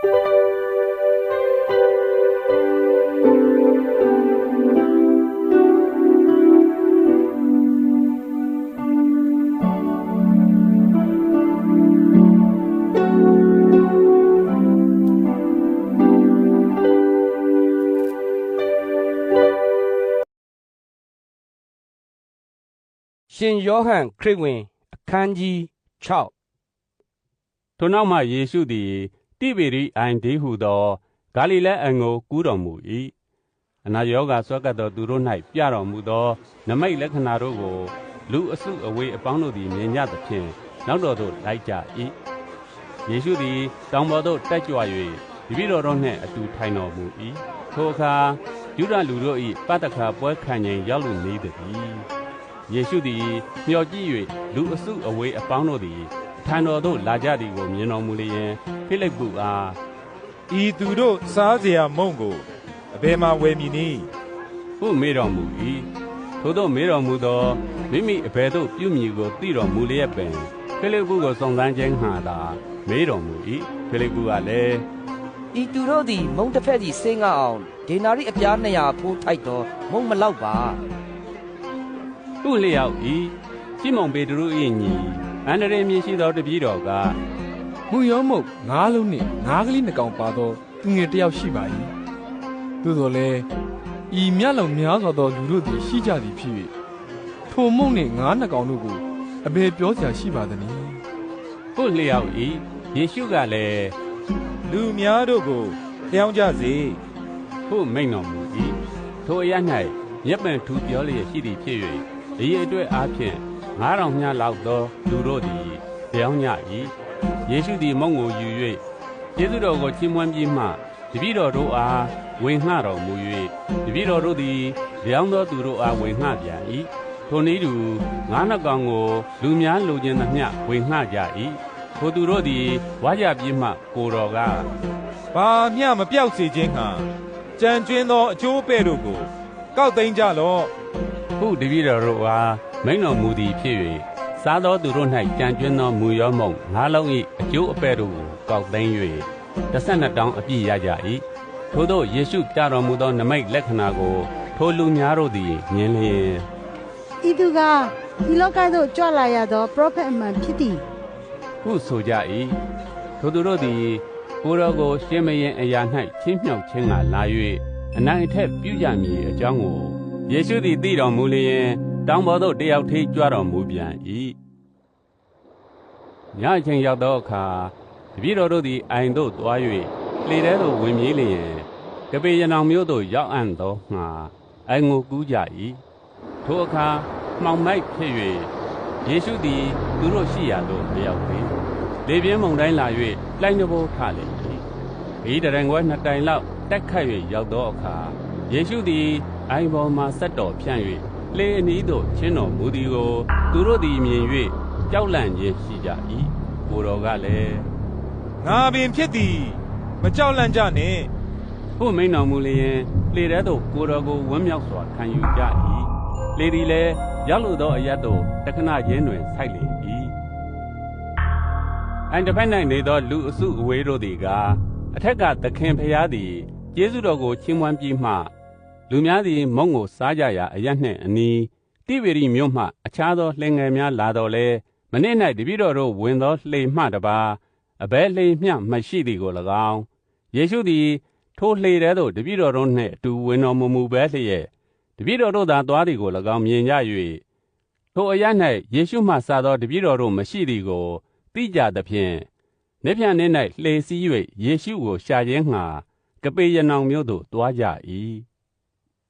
ရှင်ယောဟန်ခရစ်ဝင်အခန်းကြီး6ထိုနောက်မှယေရှုသည်တိဗေရိအိုင်ဒေဟုသောဂါလိလဲအံကိုကူးတော်မူ၏အနာရောဂါဆွဲကပ်သောသူတို့၌ပြတော်မူသောနမိတ်လက္ခဏာတို့ကိုလူအစုအဝေးအပေါင်းတို့သည်မြင်ကြသဖြင့်နောက်တော်သို့လိုက်ကြ၏ယေရှုသည်တောင်ပေါ်သို့တက်ကြွ၍တပည့်တော်တို့နှင့်အတူထိုင်တော်မူ၏ထိုအခါယူဒလူတို့၏ပတ္တခါပွဲခံချိန်ရောက်လူနေသည်ယေရှုသည်မျှော်ကြည့်၍လူအစုအဝေးအပေါင်းတို့သည်ထံတော်သို့လာကြသည်ကိုမြင်တော်မူလျင်ဖိလိပ္ပုအားဤသူတို့စားเสียမုံကိုအဘယ်မှာဝယ်မည်နည်းဟုမေးတော်မူ၏ထိုသို့မေးတော်မူသောမိမိအဘယ်သို့ပြုမည်ကိုသိတော်မူလျက်ပင်ဖိလိပ္ပုကိုစုံစမ်းခြင်းငှာသာမေးတော်မူ၏ဖိလိပ္ပုကလည်းဤသူတို့သည်မုံတစ်ဖက်စီဆင်းငှအောင်ဒေနာရိအပြား200ဖိုးထိုက်သောမုံမလောက်ပါဟုလျောက်၏ရှိမုန်ပေတရု၏ညီအန္ဒရေမြင်ရှိသောတပည့်တော်ကမူရောမုတ်9လုံးနှင့်9ကလေး2ကောင်ပါသောသူငယ်တစ်ယောက်ရှိပါ၏သို့တော်လည်းဤမြတ်လုံများစွာသောလူတို့သည်ရှိကြသည်ဖြစ်၍ထိုမုန်နှင့်9ကောင်တို့ကိုအဘယ်ပြောစရာရှိပါသနည်းဟုလျောက်၏ယေရှုကလည်းလူများတို့ကိုလျှောင်းကြစေဟုမိန့်တော်မူ၏ထိုအရ၌မျက်ပင်ထူပြောလျက်ရှိသည်ဖြစ်၍အရေးအတွက်အားဖြင့်9000မြတ်လောက်သောလူတို့သည်လျောင်းကြ၏ယေရှုသည်မုံကိုယူ၍ကျေးဇူးတော်ကိုချီးမွမ်းပြီးမှတပည့်တော်တို့အားဝင်ငှတော်မူ၍တပည့်တော်တို့သည်လျောင်းသောသူတို့အားဝင်ငှပြန်၏ထိုနည်းတူ9ကောင်ကိုလူများလိုချင်သမျှဝင်ငှကြ၏ထိုသူတို့သည်ဝါကြပြီးမှကိုတော်ကဘာမျှမပြောက်စေခြင်းဟာကြံကျွင်းသောအကျိုးပဲ့တို့ကိုကောက်သိမ်းကြလော့ဟုတပည့်တော်တို့အားမိန့်တော်မူသည်ဖြစ်၍စားသောသူတို့၌ကြံကျွင်းသောမူရောမုံ9လုံး၏အကျိုးအပဲ့တို့ကိုကောက်သိမ်း၍12တောင်းအပြည့်ရကြ၏ထို့သောယေရှုပြတော်မူသောနမိတ်လက္ခဏာကိုထိုလူများတို့သည်မြင်လျင်ဤသူကဒီလောကသို့ကြွလာရသောပရောဖက်အမှန်ဖြစ်သည်ဟုဆိုကြ၏ထိုသူတို့သည်ကိုယ်တော်ကိုရှင်မရင်အရာ၌ချင်းမြောက်ခြင်းကလာ၍အနိုင်အထက်ပြုကြမည်အကြောင်းကိုယေရှုသည်သိတော်မူလျင်တောင်ပေါ်သို့တယောက်ထေးကြွတော်မူပြန်၏ညအချိန်ရောက်သောအခါတပည့်တော်တို့သည်အိုင်သို့သွား၍လှေထဲသို့ဝင်ပြေးလျင်ကပေရနောင်မြို့သို့ရောက်အံ့သောငှာအိုင်ကိုကူးကြ၏ထိုအခါမှောင်မိုက်ဖြစ်၍ယေရှုသည်သူတို့ရှိရာသို့မရောက်သေးလေပြင်းမုန်တိုင်းလာ၍လှိုင်းတဘိုးထလေ၏ဤတရင်ခွဲ2တိုင်လောက်တက်ခတ်၍ရောက်သောအခါယေရှုသည်အိုင်ပေါ်မှဆက်တော်ဖြန့်၍လေအနီးသို့ချင်းတော်မူသည်ကိုသူတို့သည်မြင်၍ကြောက်လန့်ခြင်းရှိကြ၏ကိုတော်ကလည်းငါပင်ဖြစ်သည်မကြောက်လန့်ကြနှင့်ဟုမိန့်တော်မူလျင်လေထဲသို့ကိုတော်ကိုဝမ်းမြောက်စွာခံယူကြ၏လေသည်လည်းရောက်လိုသောအရပ်သို့တခဏချင်းတွင်ဆိုက်လေ၏အိုင်တစ်ဖက်၌နေသောလူအစုအဝေးတို့သည်ကအထက်ကသခင်ဖျားသည်ကျေးဇူးတော်ကိုချီးမွမ်းပြီးမှလူများသည်မုံကိုစားကြရာအရပ်နှင့်အနီးတိဗေရိမြို့မှအခြားသောလှေငယ်များလာတော်လဲမနေ့၌တပည့်တော်တို့ဝင်သောလှေမှတပါအဘယ်လှေမျှမရှိသည်ကို၎င်းယေရှုသည်ထိုလှေထဲသို့တပည့်တော်တို့နှင့်အတူဝင်တော်မမူပဲလျက်တပည့်တော်တို့သာသွားသည်ကို၎င်းမြင်ကြ၍ထိုအရပ်၌ယေရှုမှစသောတပည့်တော်တို့မရှိသည်ကိုသိကြသဖြင့်နေ့ဖြန်နေ့၌လှေစီး၍ယေရှုကိုရှာခြင်းငှာကပေရနောင်မြို့သို့သွားကြ၏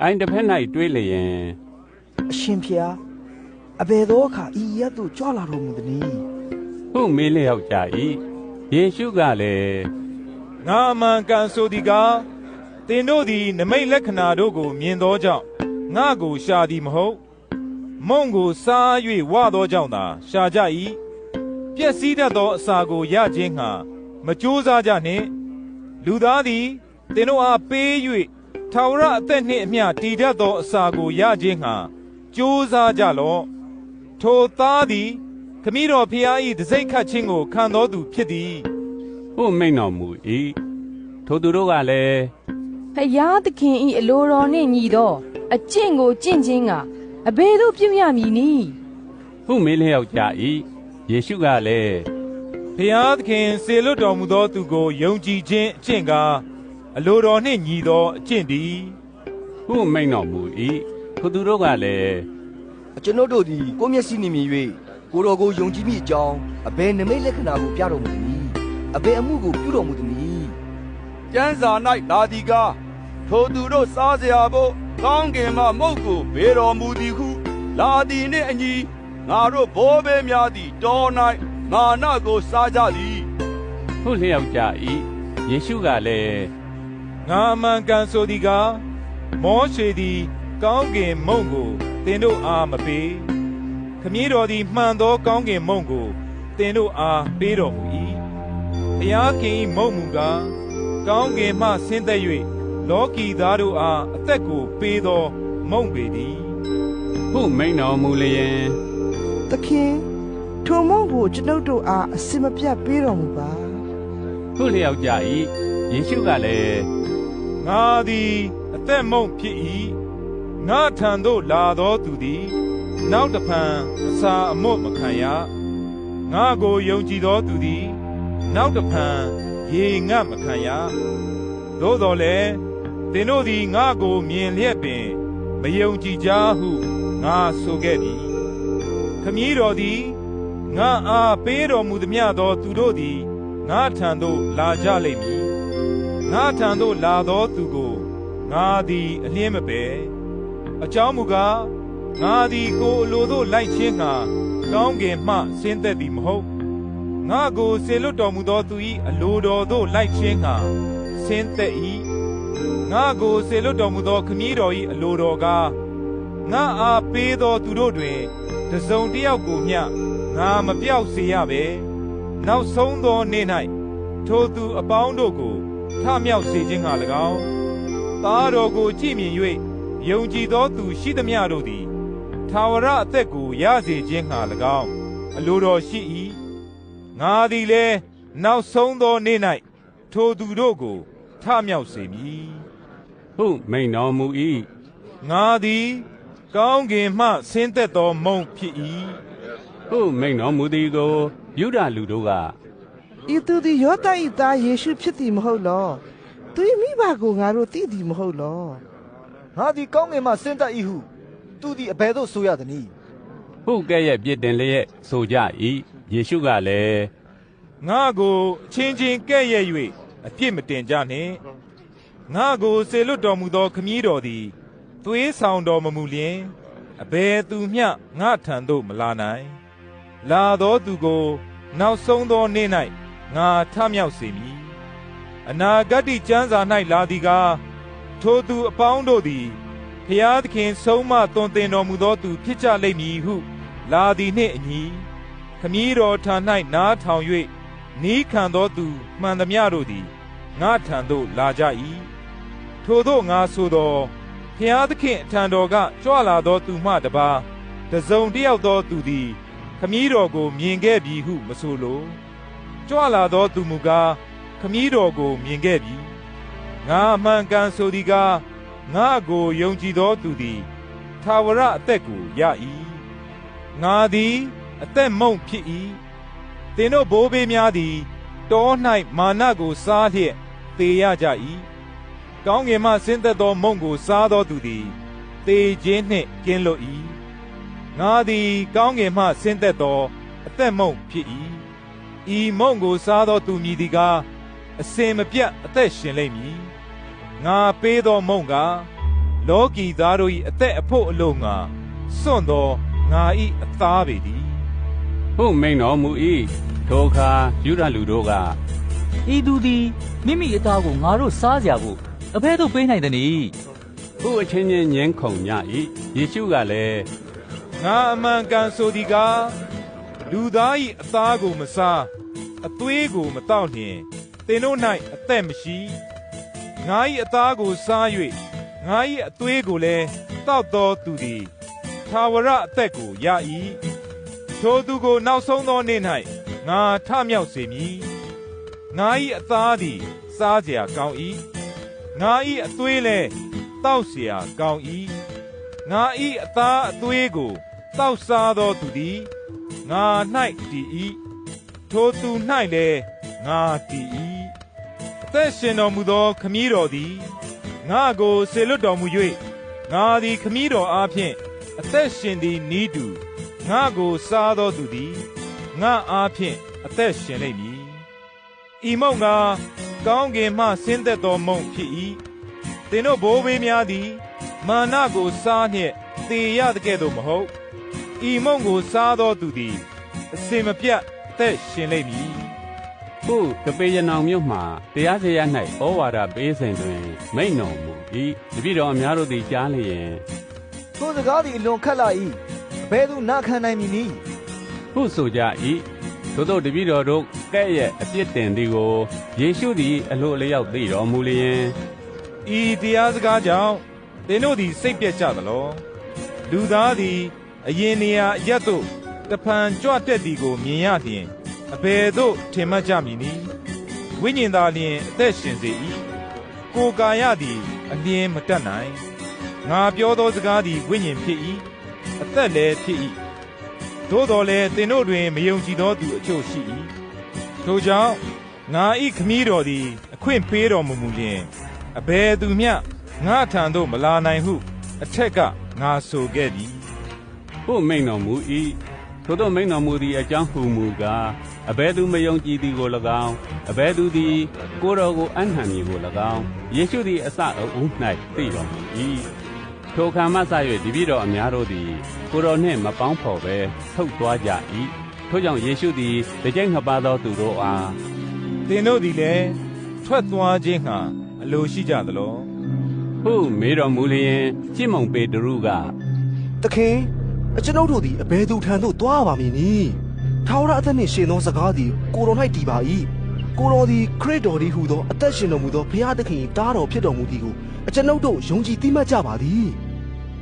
အိုင်တစ်ဖက်၌တွေးလျင်အရှင်ဖျားအဘယ်သောအခါဤရက်သို့ကြွလာတော်မူသနည်းဟုမေးလျောက်ကြ၏ယေရှုကလည်းငါအမှန်ကန်ဆိုသည်ကားသင်တို့သည်နမိတ်လက္ခဏာတို့ကိုမြင်သောကြောင့်ငါကိုရှာသည်မဟုတ်မုံကိုစား၍ဝသောကြောင့်သာရှာကြ၏ပျက်စီးတတ်သောအစာကိုရခြင်းငှာမကြိုးစားကြနှင့်လူသားသည်သင်တို့အားပေး၍ထာဝရအသက်နှင့်အမျှတည်တတ်သောအစာကိုရခြင်းငှာကြိုးစားကြလော့ထိုသားသည်ခမည်းတော်ဖျား၏တစိ့ခတ်ခြင်းကိုခံတော်သူဖြစ်သည်ဟုမိန့်တော်မူ၏ ထိုသူတို့ကလည်း ဖယားသခင်ဤအလိုတော်နှင့်ညီသောအကျင့်ကိုကျင့်ခြင်းကအဘယ်သို့ပြုရမည်နည်းဟုမေးလျောက်ကြ၏ယေရှုကလည်း ဖျားသခင်စေလွတ်တော်မူသောသူကိုယုံကြည်ခြင်းအကျင့်ကအလိုတော်နှင့်ညီသောအကျင့်တည်းဟုမိန့်တော်မူ၏ထိုသူတို့ကလည်း ကျွန်ုပ်တို့သည်ကိုမျက်စိနှင့်မြင်၍ကိုတော်ကိုယုံကြည်မိအကြောင်းအဘယ်နိမိတ်လက္ခဏာကိုပြတော်မူသနည်းအဘယ်အမှုကိုပြုတော်မူသနည်းကျမ်းစာ၌လာသည်ကားထိုသူတို့စားเสียဖို့ကောင်းကင်မှမုတ်ကိုဘေတော်မူသည်ဟုလာသည်နှင့်အညီငါတို့ဘိုးဘေးများသည်တော၌မာနကိုစားကြသည်ဟုလျောက်ကြ၏ယေရှုကလည်းငါအမှန်ကန်ဆိုသည်ကားမောရှေသည်ကောင်းကင်မုန့်ကိုသင်တို့အားမပေးခမည်းတော်သည်မှန်သောကောင်းကင်မုန့်ကိုသင်တို့အားပေးတော်မူ၏ဘုရားခင်၏မုန့်မူကားကောင်းကင်မှဆင်းသက်၍လောကီသားတို့အားအသက်ကိုပေးသောမုန့်ပေသည်ဟုမိန့်တော်မူလျင်သခင်ထိုမုန့်ကိုကျွန်ုပ်တို့အားအစင်မပြတ်ပေးတော်မူပါဟုလျောက်ကြ၏ယေရှုကလည်းငါသည်အသက်မုန့်ဖြစ်၏ငါထံသို့လာသောသူသည်နောက်တဖန်အစာအမွတ်မခံရငါကိုယုံကြည်သောသူသည်နောက်တဖန်ရေငတ်မခံရသို့တော်လည်းသင်တို့သည်ငါကိုမြင်လျက်ပင်မယုံကြည်ကြဟုငါဆိုခဲ့ပြီခမည်းတော်သည်ငါအားပေးတော်မူသမျှသောသူတို့သည်ငါထံသို့လာကြလိမ့်မည်ငါထံသို့လာသောသူကိုငါသည်အလျင်းမပယ်အကြောင်းမူကားငါသည်ကိုအလိုသို့လိုက်ခြင်းငှာကောင်းကင်မှဆင်းသက်သည်မဟုတ်ငါကိုစေလွတ်တော်မူသောသူ၏အလိုတော်သို့လိုက်ခြင်းငှာဆင်းသက်၏ငါကိုစေလွတ်တော်မူသောခမည်းတော်၏အလိုတော်ကားငါအားပေးသောသူတို့တွင်တစုံတစ်ယောက်ကိုမျှငါမပြောက်စေရပဲနောက်ဆုံးသောနေ့၌ထိုသူအပေါင်းတို့ကိုထမြောက်စေခြင်းငှာ၎င်းသားတော်ကိုကြည်မြင်၍ယုံကြည်သောသူရှိသမျှတို့သည်ထာဝရအသက်ကိုရစေခြင်းငှာ၎င်းအလိုတော်ရှိ၏ငါသည်လည်းနောက်ဆုံးသောနေ့၌ထိုသူတို့ကိုထမြောက်စေမည်ဟုမိန့်တော်မူ၏ငါသည်ကောင်းကင်မှဆင်းသက်သောမုန့်ဖြစ်၏ဟုမိန့်တော်မူသည်ကိုယုဒလူတို့ကဤသူသည်ယောသ၏သားယေရှုဖြစ်သည်မဟုတ်လောသူ၏မိဘကိုငါတို့သိသည်မဟုတ်လောငါသည်ကောင်းကင်မှဆင်းသက်၏ဟုသူသည်အဘယ်သို့ဆိုရသနည်းဟုကဲ့ရဲ့ပြစ်တင်လျက်ဆိုကြ၏ယေရှုကလည်းငါကိုချင်းချင်းကဲ့ရဲ့၍အပြစ်မတင်ကြနှင့်ငါကိုစေလွတ်တော်မူသောခမည်းတော်သည်သွေးဆောင်တော်မမူလျင်အဘယ်သူမျှငါထံသို့မလာနိုင်လာသောသူကိုနောက်ဆုံးသောနေ့၌ငါထမြောက်စေမည်အနာဂတ်ကျမ်းစာ၌လာသည်ကားထိုသူအပေါင်းတို့သည်ဖျားသခင်ဆုံးမသွန်သင်တော်မူသောသူဖြစ်ကြလိမ့်မည်ဟုလာသည်နှင့်အညီခမည်းတော်ထံ၌နားထောင်၍နီးခံသောသူမှန်သမျှတို့သည်ငါထံသို့လာကြ၏ထိုသို့ငါဆိုသောဖျားသခင်အထံတော်ကကြွလာသောသူမှတပါးတစုံတစ်ယောက်သောသူသည်ခမည်းတော်ကိုမြင်ခဲ့ပြီဟုမဆိုလိုကြွလာသောသူမူကားခမည်းတော်ကိုမြင်ခဲ့ပြီငါအမှန်ကန်ဆိုသည်ကားငါကိုယုံကြည်သောသူသည်ထာဝရအသက်ကိုရ၏ငါသည်အသက်မုန့်ဖြစ်၏သင်တို့ဘိုးဘေးများသည်တော၌မာနကိုစားလျက်သေရကြ၏ကောင်းကင်မှဆင်းသက်သောမုန့်ကိုစားသောသူသည်သေခြင်းနှင့်ကင်းလွတ်၏ငါသည်ကောင်းကင်မှဆင်းသက်သောအသက်မုန့်ဖြစ်၏ဤမုန့်ကိုစားသောသူမည်သည်ကားအစဉ်မပြတ်အသက်ရှင်လိမ့်မည်ငါပေးသောမုန့်ကားလောကီသားတို့၏အသက်အဖို့အလို့ငါစွန့်သောငါ၏အသားပေသည်ဟုမိန့်တော်မူ၏ထိုအခါယုဒလူတို့ကဤသူသည်မိမိအသားကိုငါတို့စားကြဖို့အဘယ်သို့ပေးနိုင်သနည်းဟုအချင်းချင်းညင်းခုန်ကြ၏ယေရှုကလည်းငါအမှန်ကန်ဆိုသည်ကားလူသား၏အသားကိုမစားအသွေးကိုမတောက်လျင်သင်တို့၌အသက်မရှိငါ၏အသားကိုစား၍ငါ၏အသွေးကိုလည်းတောက်သောသူသည်ထာဝရအသက်ကိုရ၏ထိုသူကိုနောက်ဆုံးသောနေ့၌ငါထမြောက်စေမည်ငါ၏အသားသည်စ စားเสียကောင်း၏ငါ၏အသွေးလဲတောက်เสียကောင်း၏ငါ၏အသားအသွေးကိုတောက်စားသောသူသည်ငါ၌တည်၏ထိုသူ၌လည်းငါတည်၏အသက်ရှင်တော်မူသောခမည်းတော်သည်ငါကိုဆေလွတ်တော်မူ၍ငါသည်ခမည်းတော်အားဖြင့်အသက်ရှင်သည်နီးတူငါကိုစားသောသူသည်ငါအားဖြင့်အသက်ရှင်လိမ့်မည်ဤမုံကကောင်းကင်မှဆင်းသက်သောမုံဖြစ်၏သင်တို့ဘိုးဘေးများသည်မာနကိုစားနှင့်သေရတဲ့ကဲ့သို့မဟုတ်ဤမုံကိုစားသောသူသည်အစင်မပြတ်အသက်ရှင်လိမ့်မည်ခုကပေရနောင်မြို့မှာတရားစရာ၌ဩဝါဒပေးစဉ်တွင်မိန့်တော်မူ၏တပည့်တော်အများတို့သည်ကြားလျင်ထိုစကားသည်အလွန်ခက်လာ၏အဘယ်သူနာခံနိုင်မည်နည်းဟုဆိုကြ၏ထို့သောတပည့်တော်တို့ကဲ့ရဲ့အပြစ်တင်သည်ကိုယေရှုသည်အလိုအလျောက်သိတော်မူလျင်ဤတရားစကားကြောင့်သင်တို့သည်စိတ်ပြည့်ကြသလောလူသားသည်အရင်နေရာအရက်သို့တဖန်ကြွတက်သည်ကိုမြင်ရလျင်အဘယ်သို့ထင်မှတ်ကြမည်နည်းဝိညာဉ်သာလျင်အသက်ရှင်စေ၏ကိုယ်ကာယသည်အလျင်မတတ်နိုင်ငါပြောသောစကားသည်ဝိညာဉ်ဖြစ်၏အသက်လည်းဖြစ်၏သို့တော်လည်းသင်တို့တွင်မယုံကြည်သောသူအချို့ရှိ၏ထိုကြောင့်ငါ၏ခမည်းတော်သည်အခွင့်ပေးတော်မူလျင်အဘယ်သူမျှငါထံသို့မလာနိုင်ဟုအထက်ကငါဆိုခဲ့ပြီဟုမိန့်တော်မူ၏ထို့သောမိန့်တော်မူသည့်အကြောင်းဟူမူကားအဘယ်သူမယုံကြည်သည်ကို၎င်းအဘယ်သူသည်ကိုယ်တော်ကိုအံ့ဟံမည်ကို၎င်းယေရှုသည်အစအဦး၌သိတော်မူ၏ထိုအခါမှစ၍တပည့်တော်အများတို့သည်ကိုယ်တော်နှင့်မပေါင်းဖော်ဘဲထုတ်သွားကြ၏ထို့ကြောင့်ယေရှုသည်တစ်ကြိမ်နှစ်ပါးသောသူတို့အားသင်တို့သည်လည်းထွက်သွားခြင်းငှာအလိုရှိကြသလောဟုမေးတော်မူလျင်ရှမုန်ပေတရုကသခင်အကျွန်ုပ်တို့သည်အဘယ်သူထံသို့သွားပါမည်နည်းထာဝရအသက်နှင့်ရှင်သောစကားသည်ကိုယ်တော်၌တည်ပါ၏ကိုယ်တော်သည်ခရစ်တော်သည်ဟူသောအသက်ရှင်တော်မူသောဘုရားသခင်တားတော်ဖြစ်တော်မူသည်ကိုအကျွန်ုပ်တို့ယုံကြည်သိမှတ်ကြပါသည်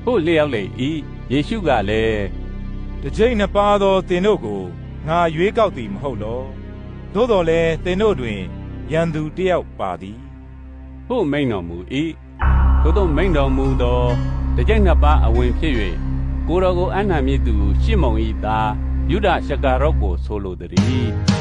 ဟုလျှောက်လေ၏ယေရှုကလည်းတစ်ကြိမ်နှစ်ပါးသောသင်တို့ကိုငါရွေးကောက်သည်မဟုတ်လောသို့တော်လည်းသင်တို့တွင်ရန်သူတစ်ယောက်ပါသည်ဟုမိန့်တော်မူ၏ထို့သောမိန့်တော်မူသောတစ်ကြိမ်နှစ်ပါးအဝင်ဖြစ်၍ကိုယ်တော်ကိုအံ့ဟံမည်သူရှမုန်၏သားယုဒရှကာရော့ကိုဆိုလိုသည်